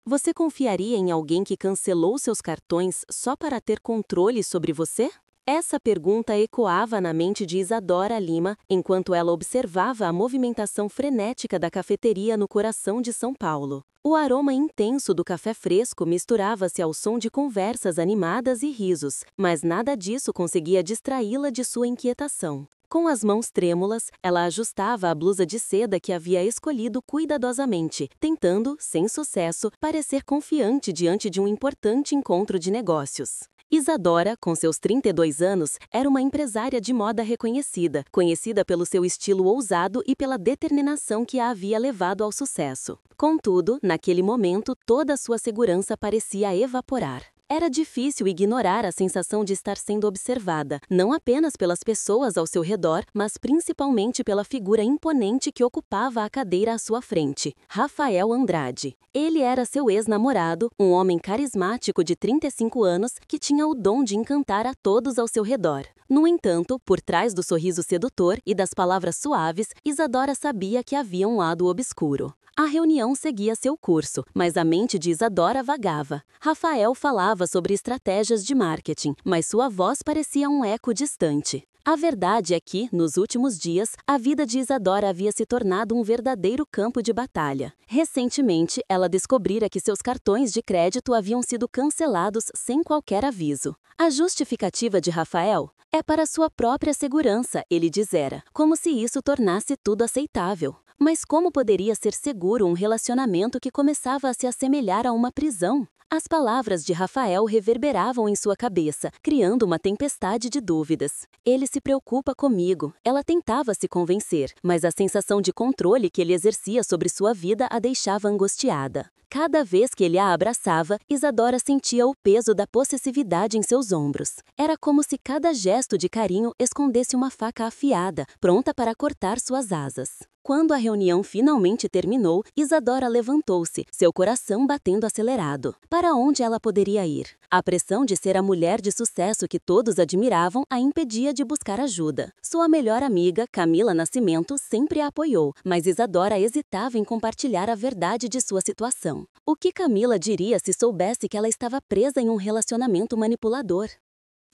Você confiaria em alguém que cancelou seus cartões só para ter controle sobre você? Essa pergunta ecoava na mente de Isadora Lima enquanto ela observava a movimentação frenética da cafeteria no coração de São Paulo. O aroma intenso do café fresco misturava-se ao som de conversas animadas e risos, mas nada disso conseguia distraí-la de sua inquietação. Com as mãos trêmulas, ela ajustava a blusa de seda que havia escolhido cuidadosamente, tentando, sem sucesso, parecer confiante diante de um importante encontro de negócios. Isadora, com seus 32 anos, era uma empresária de moda reconhecida, conhecida pelo seu estilo ousado e pela determinação que a havia levado ao sucesso. Contudo, naquele momento, toda a sua segurança parecia evaporar. Era difícil ignorar a sensação de estar sendo observada, não apenas pelas pessoas ao seu redor, mas principalmente pela figura imponente que ocupava a cadeira à sua frente, Rafael Andrade. Ele era seu ex-namorado, um homem carismático de 35 anos que tinha o dom de encantar a todos ao seu redor. No entanto, por trás do sorriso sedutor e das palavras suaves, Isadora sabia que havia um lado obscuro. A reunião seguia seu curso, mas a mente de Isadora vagava. Rafael falava sobre estratégias de marketing, mas sua voz parecia um eco distante. A verdade é que, nos últimos dias, a vida de Isadora havia se tornado um verdadeiro campo de batalha. Recentemente, ela descobrira que seus cartões de crédito haviam sido cancelados sem qualquer aviso. A justificativa de Rafael é para sua própria segurança, ele dizera, como se isso tornasse tudo aceitável. Mas como poderia ser seguro um relacionamento que começava a se assemelhar a uma prisão? As palavras de Rafael reverberavam em sua cabeça, criando uma tempestade de dúvidas. Ele se preocupa comigo, ela tentava se convencer, mas a sensação de controle que ele exercia sobre sua vida a deixava angustiada. Cada vez que ele a abraçava, Isadora sentia o peso da possessividade em seus ombros. Era como se cada gesto de carinho escondesse uma faca afiada, pronta para cortar suas asas. Quando a reunião finalmente terminou, Isadora levantou-se, seu coração batendo acelerado. Para onde ela poderia ir? A pressão de ser a mulher de sucesso que todos admiravam a impedia de buscar ajuda. Sua melhor amiga, Camila Nascimento, sempre a apoiou, mas Isadora hesitava em compartilhar a verdade de sua situação. O que Camila diria se soubesse que ela estava presa em um relacionamento manipulador?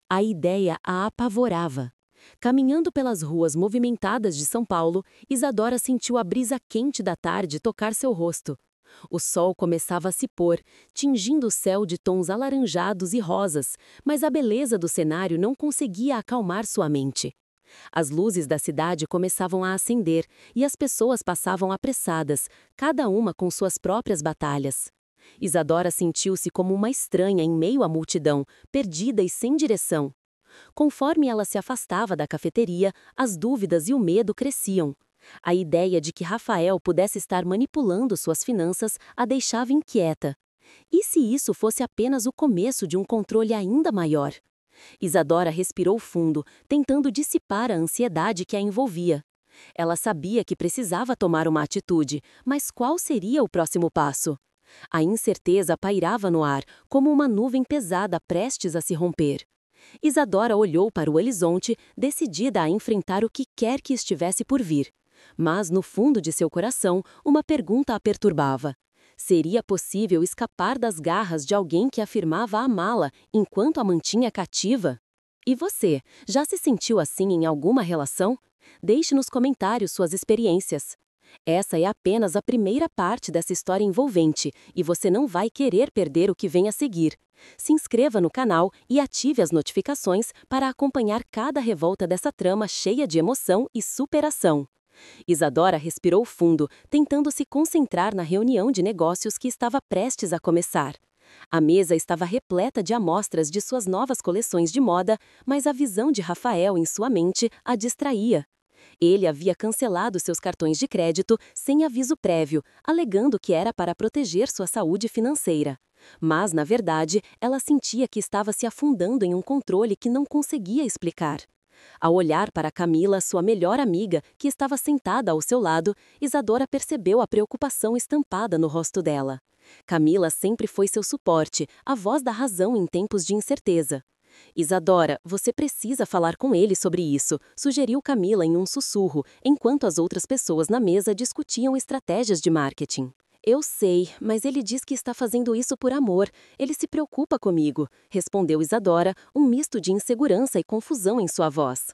A ideia a apavorava. Caminhando pelas ruas movimentadas de São Paulo, Isadora sentiu a brisa quente da tarde tocar seu rosto. O sol começava a se pôr, tingindo o céu de tons alaranjados e rosas, mas a beleza do cenário não conseguia acalmar sua mente. As luzes da cidade começavam a acender e as pessoas passavam apressadas, cada uma com suas próprias batalhas. Isadora sentiu-se como uma estranha em meio à multidão, perdida e sem direção. Conforme ela se afastava da cafeteria, as dúvidas e o medo cresciam. A ideia de que Rafael pudesse estar manipulando suas finanças a deixava inquieta. E se isso fosse apenas o começo de um controle ainda maior? Isadora respirou fundo, tentando dissipar a ansiedade que a envolvia. Ela sabia que precisava tomar uma atitude, mas qual seria o próximo passo? A incerteza pairava no ar, como uma nuvem pesada prestes a se romper. Isadora olhou para o horizonte, decidida a enfrentar o que quer que estivesse por vir. Mas, no fundo de seu coração, uma pergunta a perturbava. Seria possível escapar das garras de alguém que afirmava amá-la enquanto a mantinha cativa? E você, já se sentiu assim em alguma relação? Deixe nos comentários suas experiências. Essa é apenas a primeira parte dessa história envolvente e você não vai querer perder o que vem a seguir. Se inscreva no canal e ative as notificações para acompanhar cada revolta dessa trama cheia de emoção e superação. Isadora respirou fundo, tentando se concentrar na reunião de negócios que estava prestes a começar. A mesa estava repleta de amostras de suas novas coleções de moda, mas a visão de Rafael em sua mente a distraía. Ele havia cancelado seus cartões de crédito sem aviso prévio, alegando que era para proteger sua saúde financeira. Mas, na verdade, ela sentia que estava se afundando em um controle que não conseguia explicar. Ao olhar para Camila, sua melhor amiga, que estava sentada ao seu lado, Isadora percebeu a preocupação estampada no rosto dela. Camila sempre foi seu suporte, a voz da razão em tempos de incerteza. Isadora, você precisa falar com ele sobre isso, sugeriu Camila em um sussurro, enquanto as outras pessoas na mesa discutiam estratégias de marketing. Eu sei, mas ele diz que está fazendo isso por amor. Ele se preocupa comigo, respondeu Isadora, um misto de insegurança e confusão em sua voz.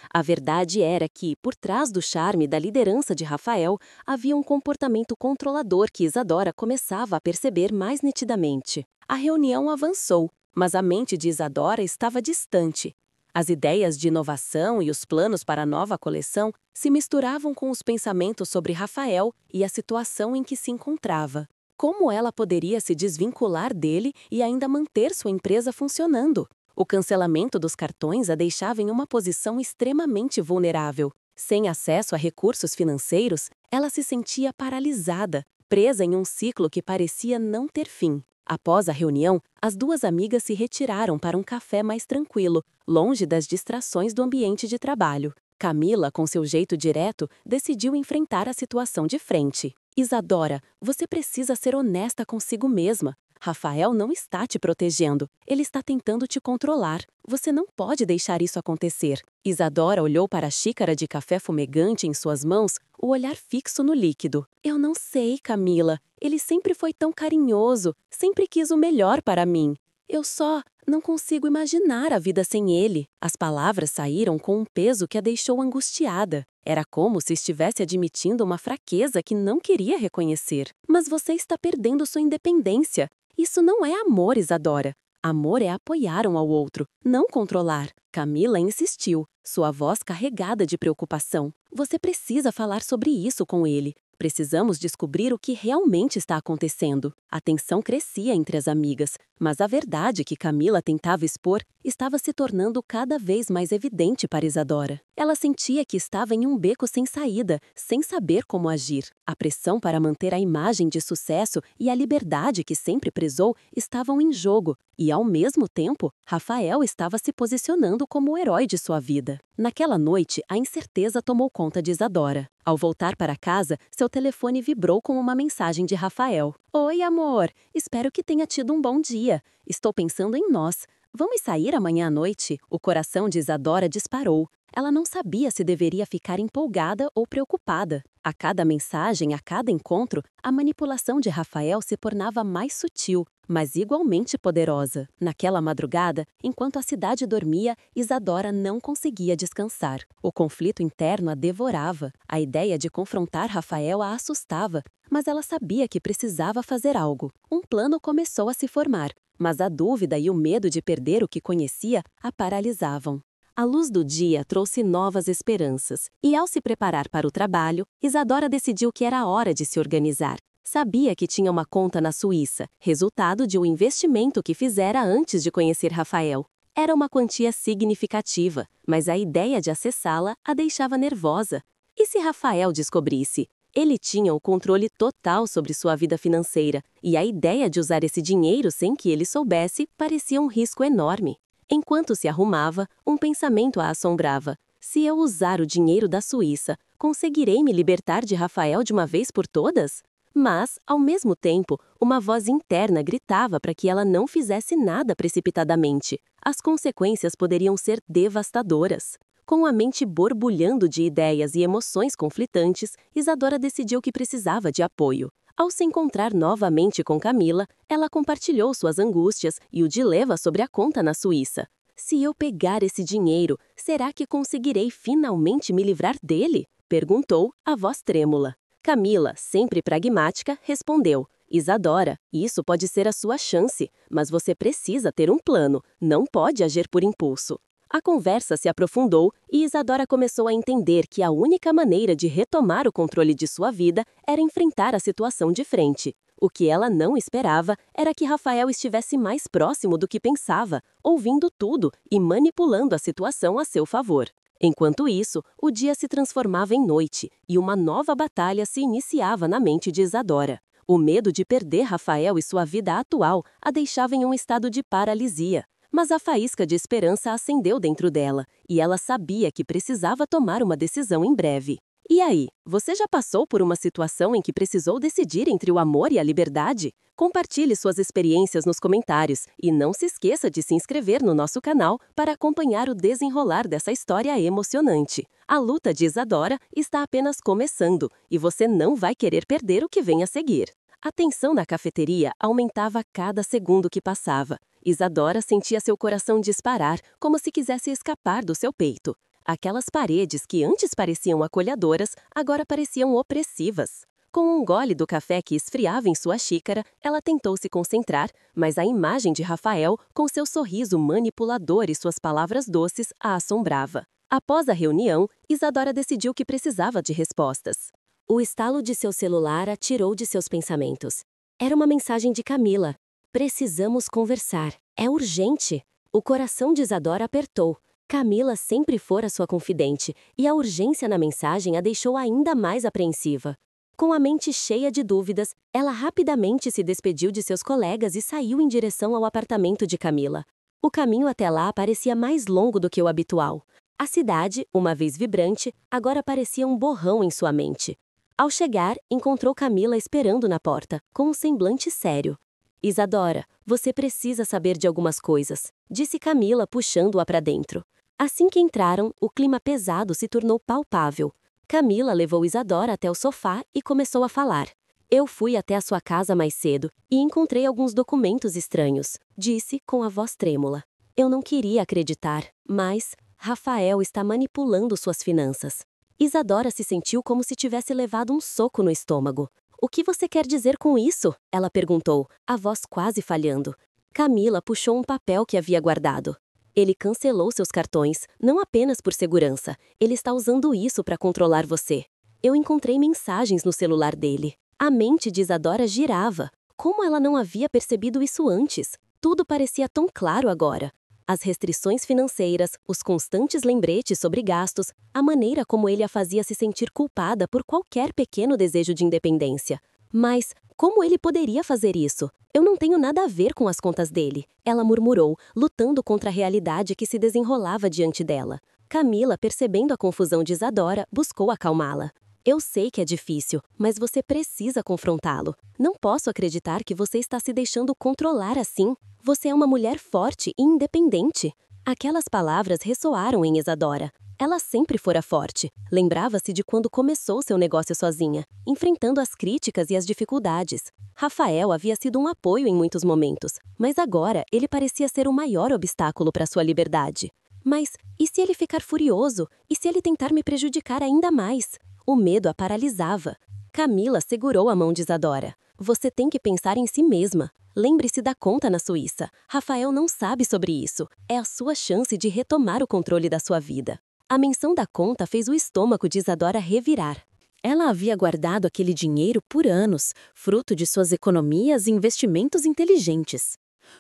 A verdade era que, por trás do charme e da liderança de Rafael, havia um comportamento controlador que Isadora começava a perceber mais nitidamente. A reunião avançou, mas a mente de Isadora estava distante. As ideias de inovação e os planos para a nova coleção se misturavam com os pensamentos sobre Rafael e a situação em que se encontrava. Como ela poderia se desvincular dele e ainda manter sua empresa funcionando? O cancelamento dos cartões a deixava em uma posição extremamente vulnerável. Sem acesso a recursos financeiros, ela se sentia paralisada, presa em um ciclo que parecia não ter fim. Após a reunião, as duas amigas se retiraram para um café mais tranquilo, longe das distrações do ambiente de trabalho. Camila, com seu jeito direto, decidiu enfrentar a situação de frente. Isadora, você precisa ser honesta consigo mesma. Rafael não está te protegendo. Ele está tentando te controlar. Você não pode deixar isso acontecer. Isadora olhou para a xícara de café fumegante em suas mãos, o olhar fixo no líquido. Eu não sei, Camila. Ele sempre foi tão carinhoso, sempre quis o melhor para mim. Eu só não consigo imaginar a vida sem ele. As palavras saíram com um peso que a deixou angustiada. Era como se estivesse admitindo uma fraqueza que não queria reconhecer. Mas você está perdendo sua independência. Isso não é amor, Isadora. Amor é apoiar um ao outro, não controlar. Camila insistiu, sua voz carregada de preocupação. Você precisa falar sobre isso com ele. Precisamos descobrir o que realmente está acontecendo. A tensão crescia entre as amigas, mas a verdade que Camila tentava expor estava se tornando cada vez mais evidente para Isadora. Ela sentia que estava em um beco sem saída, sem saber como agir. A pressão para manter a imagem de sucesso e a liberdade que sempre prezou estavam em jogo, e ao mesmo tempo, Rafael estava se posicionando como o herói de sua vida. Naquela noite, a incerteza tomou conta de Isadora. Ao voltar para casa, seu telefone vibrou com uma mensagem de Rafael. Oi, amor! Espero que tenha tido um bom dia. Estou pensando em nós. Vamos sair amanhã à noite? O coração de Isadora disparou. Ela não sabia se deveria ficar empolgada ou preocupada. A cada mensagem, a cada encontro, a manipulação de Rafael se tornava mais sutil, mas igualmente poderosa. Naquela madrugada, enquanto a cidade dormia, Isadora não conseguia descansar. O conflito interno a devorava. A ideia de confrontar Rafael a assustava, mas ela sabia que precisava fazer algo. Um plano começou a se formar, mas a dúvida e o medo de perder o que conhecia a paralisavam. A luz do dia trouxe novas esperanças, e ao se preparar para o trabalho, Isadora decidiu que era hora de se organizar. Sabia que tinha uma conta na Suíça, resultado de um investimento que fizera antes de conhecer Rafael. Era uma quantia significativa, mas a ideia de acessá-la a deixava nervosa. E se Rafael descobrisse? Ele tinha o controle total sobre sua vida financeira, e a ideia de usar esse dinheiro sem que ele soubesse parecia um risco enorme. Enquanto se arrumava, um pensamento a assombrava. Se eu usar o dinheiro da Suíça, conseguirei me libertar de Rafael de uma vez por todas? Mas, ao mesmo tempo, uma voz interna gritava para que ela não fizesse nada precipitadamente. As consequências poderiam ser devastadoras. Com a mente borbulhando de ideias e emoções conflitantes, Isadora decidiu que precisava de apoio. Ao se encontrar novamente com Camila, ela compartilhou suas angústias e o dilema sobre a conta na Suíça. Se eu pegar esse dinheiro, será que conseguirei finalmente me livrar dele? Perguntou, a voz trêmula. Camila, sempre pragmática, respondeu. Isadora, isso pode ser a sua chance, mas você precisa ter um plano, não pode agir por impulso. A conversa se aprofundou e Isadora começou a entender que a única maneira de retomar o controle de sua vida era enfrentar a situação de frente. O que ela não esperava era que Rafael estivesse mais próximo do que pensava, ouvindo tudo e manipulando a situação a seu favor. Enquanto isso, o dia se transformava em noite e uma nova batalha se iniciava na mente de Isadora. O medo de perder Rafael e sua vida atual a deixava em um estado de paralisia. Mas a faísca de esperança acendeu dentro dela, e ela sabia que precisava tomar uma decisão em breve. E aí, você já passou por uma situação em que precisou decidir entre o amor e a liberdade? Compartilhe suas experiências nos comentários e não se esqueça de se inscrever no nosso canal para acompanhar o desenrolar dessa história emocionante. A luta de Isadora está apenas começando, e você não vai querer perder o que vem a seguir. A tensão na cafeteria aumentava a cada segundo que passava. Isadora sentia seu coração disparar, como se quisesse escapar do seu peito. Aquelas paredes que antes pareciam acolhedoras, agora pareciam opressivas. Com um gole do café que esfriava em sua xícara, ela tentou se concentrar, mas a imagem de Rafael, com seu sorriso manipulador e suas palavras doces, a assombrava. Após a reunião, Isadora decidiu que precisava de respostas. O estalo de seu celular a tirou de seus pensamentos. Era uma mensagem de Camila. Precisamos conversar. É urgente. O coração de Isadora apertou. Camila sempre fora sua confidente, e a urgência na mensagem a deixou ainda mais apreensiva. Com a mente cheia de dúvidas, ela rapidamente se despediu de seus colegas e saiu em direção ao apartamento de Camila. O caminho até lá parecia mais longo do que o habitual. A cidade, uma vez vibrante, agora parecia um borrão em sua mente. Ao chegar, encontrou Camila esperando na porta, com um semblante sério. Isadora, você precisa saber de algumas coisas, disse Camila puxando-a para dentro. Assim que entraram, o clima pesado se tornou palpável. Camila levou Isadora até o sofá e começou a falar. Eu fui até a sua casa mais cedo e encontrei alguns documentos estranhos, disse com a voz trêmula. Eu não queria acreditar, mas Rafael está manipulando suas finanças. Isadora se sentiu como se tivesse levado um soco no estômago. O que você quer dizer com isso? Ela perguntou, a voz quase falhando. Camila puxou um papel que havia guardado. Ele cancelou seus cartões, não apenas por segurança. Ele está usando isso para controlar você. Eu encontrei mensagens no celular dele. A mente de Isadora girava. Como ela não havia percebido isso antes? Tudo parecia tão claro agora. As restrições financeiras, os constantes lembretes sobre gastos, a maneira como ele a fazia se sentir culpada por qualquer pequeno desejo de independência. Mas como ele poderia fazer isso? Eu não tenho nada a ver com as contas dele, ela murmurou, lutando contra a realidade que se desenrolava diante dela. Camila, percebendo a confusão de Isadora, buscou acalmá-la. Eu sei que é difícil, mas você precisa confrontá-lo. Não posso acreditar que você está se deixando controlar assim. Você é uma mulher forte e independente. Aquelas palavras ressoaram em Isadora. Ela sempre fora forte. Lembrava-se de quando começou seu negócio sozinha, enfrentando as críticas e as dificuldades. Rafael havia sido um apoio em muitos momentos, mas agora ele parecia ser o maior obstáculo para sua liberdade. Mas e se ele ficar furioso? E se ele tentar me prejudicar ainda mais? O medo a paralisava. Camila segurou a mão de Isadora. Você tem que pensar em si mesma. Lembre-se da conta na Suíça. Rafael não sabe sobre isso. É a sua chance de retomar o controle da sua vida. A menção da conta fez o estômago de Isadora revirar. Ela havia guardado aquele dinheiro por anos, fruto de suas economias e investimentos inteligentes.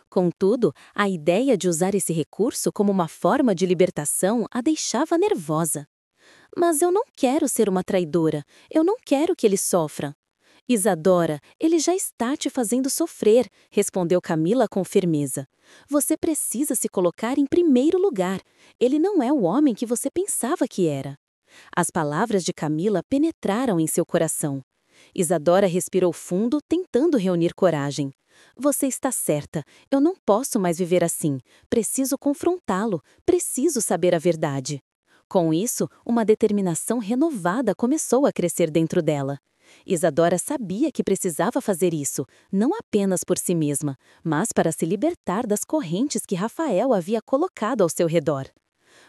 Contudo, a ideia de usar esse recurso como uma forma de libertação a deixava nervosa. Mas eu não quero ser uma traidora. Eu não quero que ele sofra. Isadora, ele já está te fazendo sofrer, respondeu Camila com firmeza. Você precisa se colocar em primeiro lugar. Ele não é o homem que você pensava que era. As palavras de Camila penetraram em seu coração. Isadora respirou fundo, tentando reunir coragem. Você está certa. Eu não posso mais viver assim. Preciso confrontá-lo. Preciso saber a verdade. Com isso, uma determinação renovada começou a crescer dentro dela. Isadora sabia que precisava fazer isso, não apenas por si mesma, mas para se libertar das correntes que Rafael havia colocado ao seu redor.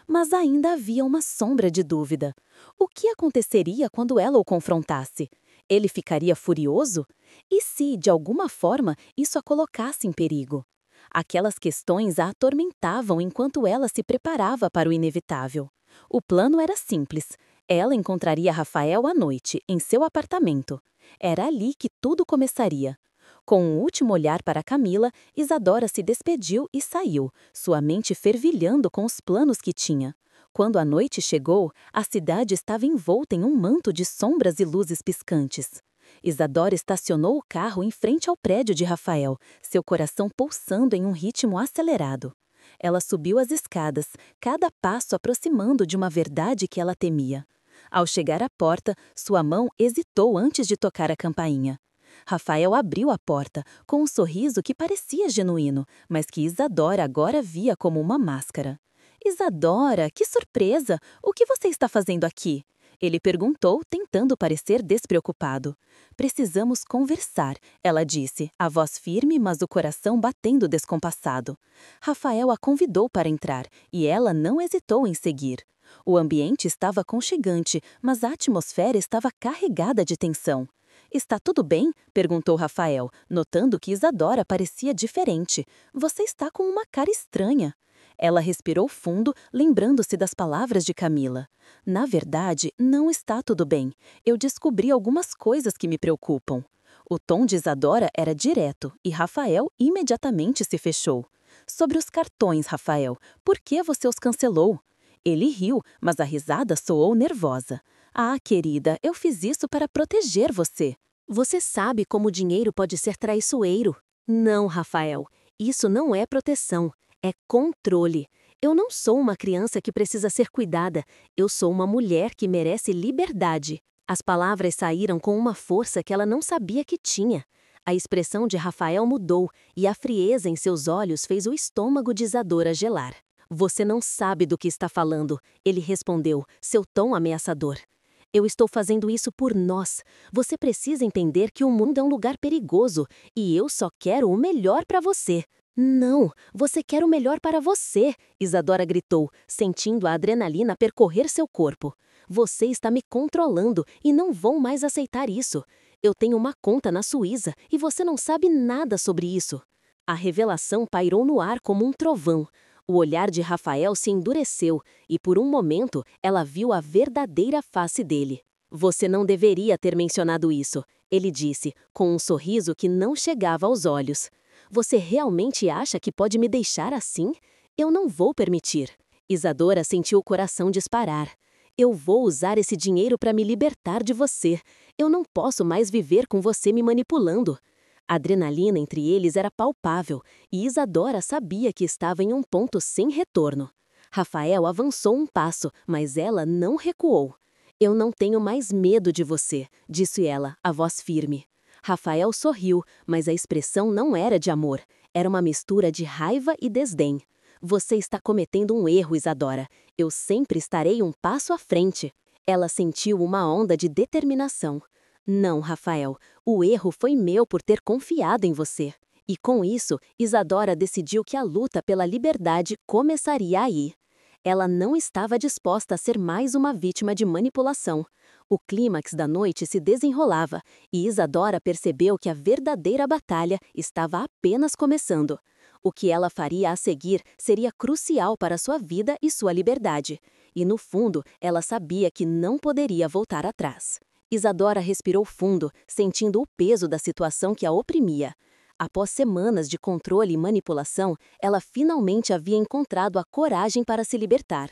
Mas ainda havia uma sombra de dúvida. O que aconteceria quando ela o confrontasse? Ele ficaria furioso? E se, de alguma forma, isso a colocasse em perigo? Aquelas questões a atormentavam enquanto ela se preparava para o inevitável. O plano era simples. Ela encontraria Rafael à noite, em seu apartamento. Era ali que tudo começaria. Com um último olhar para Camila, Isadora se despediu e saiu, sua mente fervilhando com os planos que tinha. Quando a noite chegou, a cidade estava envolta em um manto de sombras e luzes piscantes. Isadora estacionou o carro em frente ao prédio de Rafael, seu coração pulsando em um ritmo acelerado. Ela subiu as escadas, cada passo aproximando de uma verdade que ela temia. Ao chegar à porta, sua mão hesitou antes de tocar a campainha. Rafael abriu a porta, com um sorriso que parecia genuíno, mas que Isadora agora via como uma máscara. Isadora, que surpresa! O que você está fazendo aqui? Ele perguntou, tentando parecer despreocupado. Precisamos conversar, ela disse, a voz firme, mas o coração batendo descompassado. Rafael a convidou para entrar, e ela não hesitou em seguir. O ambiente estava aconchegante, mas a atmosfera estava carregada de tensão. Está tudo bem? Perguntou Rafael, notando que Isadora parecia diferente. Você está com uma cara estranha. Ela respirou fundo, lembrando-se das palavras de Camila. Na verdade, não está tudo bem. Eu descobri algumas coisas que me preocupam. O tom de Isadora era direto e Rafael imediatamente se fechou. Sobre os cartões, Rafael, por que você os cancelou? Ele riu, mas a risada soou nervosa. Ah, querida, eu fiz isso para proteger você. Você sabe como o dinheiro pode ser traiçoeiro. Não, Rafael, isso não é proteção. É controle. Eu não sou uma criança que precisa ser cuidada. Eu sou uma mulher que merece liberdade. As palavras saíram com uma força que ela não sabia que tinha. A expressão de Rafael mudou e a frieza em seus olhos fez o estômago de Isadora gelar. Você não sabe do que está falando, ele respondeu, seu tom ameaçador. Eu estou fazendo isso por nós. Você precisa entender que o mundo é um lugar perigoso e eu só quero o melhor para você. Não, você quer o melhor para você, Isadora gritou, sentindo a adrenalina percorrer seu corpo. Você está me controlando e não vou mais aceitar isso. Eu tenho uma conta na Suíça e você não sabe nada sobre isso. A revelação pairou no ar como um trovão. O olhar de Rafael se endureceu e, por um momento, ela viu a verdadeira face dele. Você não deveria ter mencionado isso, ele disse, com um sorriso que não chegava aos olhos. Você realmente acha que pode me deixar assim? Eu não vou permitir. Isadora sentiu o coração disparar. Eu vou usar esse dinheiro para me libertar de você. Eu não posso mais viver com você me manipulando. A adrenalina entre eles era palpável e Isadora sabia que estava em um ponto sem retorno. Rafael avançou um passo, mas ela não recuou. Eu não tenho mais medo de você, disse ela, a voz firme. Rafael sorriu, mas a expressão não era de amor. Era uma mistura de raiva e desdém. Você está cometendo um erro, Isadora. Eu sempre estarei um passo à frente. Ela sentiu uma onda de determinação. Não, Rafael, o erro foi meu por ter confiado em você. E com isso, Isadora decidiu que a luta pela liberdade começaria aí. Ela não estava disposta a ser mais uma vítima de manipulação. O clímax da noite se desenrolava e Isadora percebeu que a verdadeira batalha estava apenas começando. O que ela faria a seguir seria crucial para sua vida e sua liberdade. E no fundo, ela sabia que não poderia voltar atrás. Isadora respirou fundo, sentindo o peso da situação que a oprimia. Após semanas de controle e manipulação, ela finalmente havia encontrado a coragem para se libertar.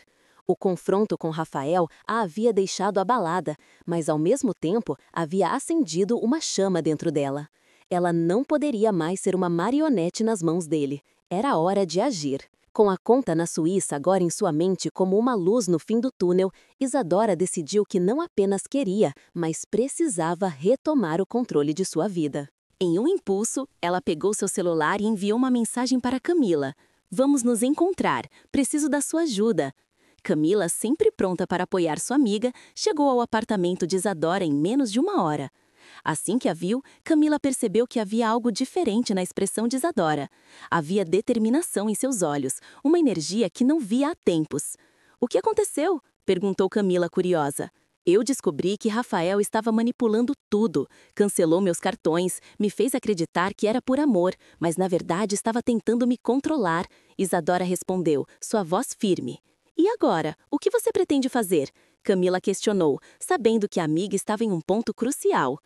O confronto com Rafael a havia deixado abalada, mas ao mesmo tempo havia acendido uma chama dentro dela. Ela não poderia mais ser uma marionete nas mãos dele. Era hora de agir. Com a conta na Suíça agora em sua mente como uma luz no fim do túnel, Isadora decidiu que não apenas queria, mas precisava retomar o controle de sua vida. Em um impulso, ela pegou seu celular e enviou uma mensagem para Camila. Vamos nos encontrar. Preciso da sua ajuda. Camila, sempre pronta para apoiar sua amiga, chegou ao apartamento de Isadora em menos de uma hora. Assim que a viu, Camila percebeu que havia algo diferente na expressão de Isadora. Havia determinação em seus olhos, uma energia que não via há tempos. O que aconteceu? Perguntou Camila curiosa. Eu descobri que Rafael estava manipulando tudo. Cancelou meus cartões, me fez acreditar que era por amor, mas na verdade estava tentando me controlar. Isadora respondeu, sua voz firme. E agora, o que você pretende fazer? Camila questionou, sabendo que a amiga estava em um ponto crucial.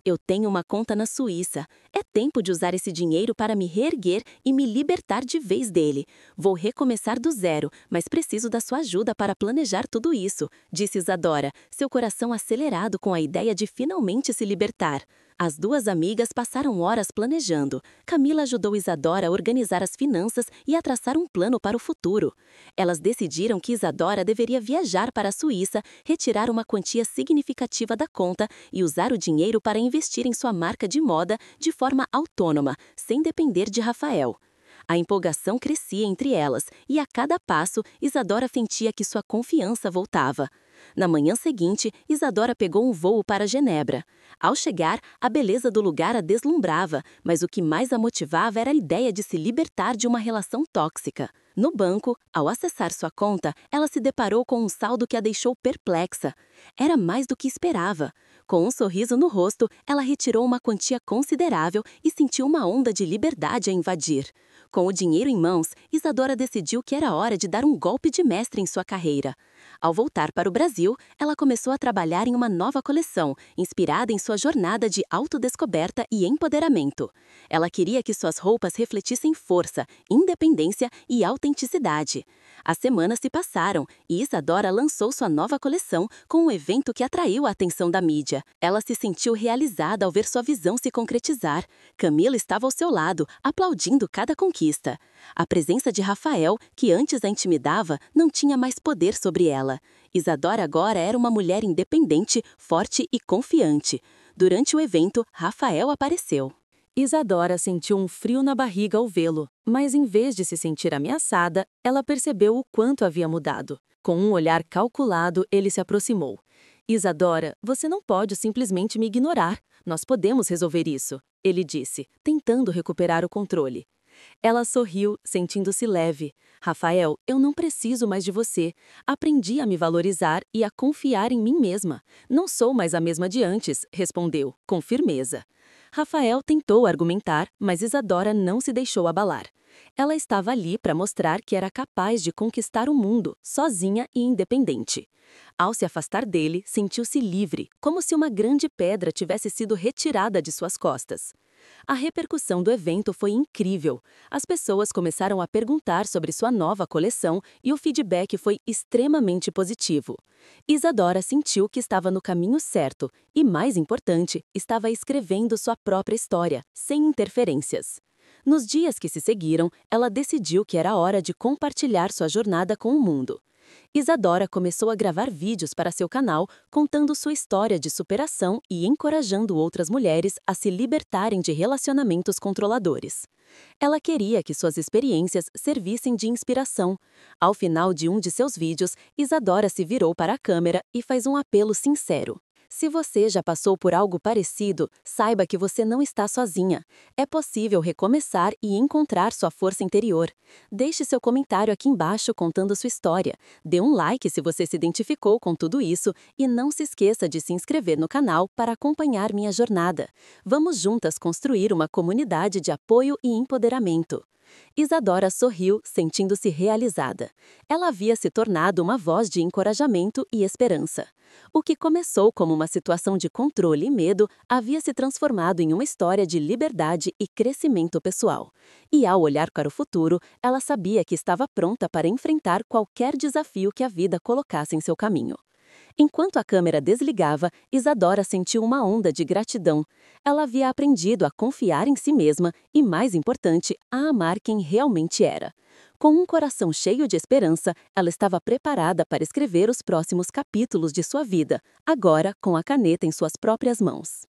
Eu tenho uma conta na Suíça. É tempo de usar esse dinheiro para me reerguer e me libertar de vez dele. Vou recomeçar do zero, mas preciso da sua ajuda para planejar tudo isso, disse Isadora, seu coração acelerado com a ideia de finalmente se libertar. As duas amigas passaram horas planejando. Camila ajudou Isadora a organizar as finanças e a traçar um plano para o futuro. Elas decidiram que Isadora deveria viajar para a Suíça, retirar uma quantia significativa da conta e usar o dinheiro para investir em sua marca de moda de forma autônoma, sem depender de Rafael. A empolgação crescia entre elas e a cada passo Isadora sentia que sua confiança voltava. Na manhã seguinte, Isadora pegou um voo para Genebra. Ao chegar, a beleza do lugar a deslumbrava, mas o que mais a motivava era a ideia de se libertar de uma relação tóxica. No banco, ao acessar sua conta, ela se deparou com um saldo que a deixou perplexa. Era mais do que esperava. Com um sorriso no rosto, ela retirou uma quantia considerável e sentiu uma onda de liberdade a invadir. Com o dinheiro em mãos, Isadora decidiu que era hora de dar um golpe de mestre em sua carreira. Ao voltar para o Brasil, ela começou a trabalhar em uma nova coleção, inspirada em sua jornada de autodescoberta e empoderamento. Ela queria que suas roupas refletissem força, independência e autenticidade. As semanas se passaram e Isadora lançou sua nova coleção com um evento que atraiu a atenção da mídia. Ela se sentiu realizada ao ver sua visão se concretizar. Camila estava ao seu lado, aplaudindo cada conquista. A presença de Rafael, que antes a intimidava, não tinha mais poder sobre ela. Isadora agora era uma mulher independente, forte e confiante. Durante o evento, Rafael apareceu. Isadora sentiu um frio na barriga ao vê-lo, mas em vez de se sentir ameaçada, ela percebeu o quanto havia mudado. Com um olhar calculado, ele se aproximou. Isadora, você não pode simplesmente me ignorar. Nós podemos resolver isso, ele disse, tentando recuperar o controle. Ela sorriu, sentindo-se leve. Rafael, eu não preciso mais de você. Aprendi a me valorizar e a confiar em mim mesma. Não sou mais a mesma de antes, respondeu, com firmeza. Rafael tentou argumentar, mas Isadora não se deixou abalar. Ela estava ali para mostrar que era capaz de conquistar o mundo, sozinha e independente. Ao se afastar dele, sentiu-se livre, como se uma grande pedra tivesse sido retirada de suas costas. A repercussão do evento foi incrível. As pessoas começaram a perguntar sobre sua nova coleção e o feedback foi extremamente positivo. Isadora sentiu que estava no caminho certo e, mais importante, estava escrevendo sua própria história, sem interferências. Nos dias que se seguiram, ela decidiu que era hora de compartilhar sua jornada com o mundo. Isadora começou a gravar vídeos para seu canal, contando sua história de superação e encorajando outras mulheres a se libertarem de relacionamentos controladores. Ela queria que suas experiências servissem de inspiração. Ao final de um de seus vídeos, Isadora se virou para a câmera e faz um apelo sincero. Se você já passou por algo parecido, saiba que você não está sozinha. É possível recomeçar e encontrar sua força interior. Deixe seu comentário aqui embaixo contando sua história. Dê um like se você se identificou com tudo isso e não se esqueça de se inscrever no canal para acompanhar minha jornada. Vamos juntas construir uma comunidade de apoio e empoderamento. Isadora sorriu, sentindo-se realizada. Ela havia se tornado uma voz de encorajamento e esperança. O que começou como uma situação de controle e medo havia se transformado em uma história de liberdade e crescimento pessoal. E ao olhar para o futuro, ela sabia que estava pronta para enfrentar qualquer desafio que a vida colocasse em seu caminho. Enquanto a câmera desligava, Isadora sentiu uma onda de gratidão. Ela havia aprendido a confiar em si mesma e, mais importante, a amar quem realmente era. Com um coração cheio de esperança, ela estava preparada para escrever os próximos capítulos de sua vida, agora com a caneta em suas próprias mãos.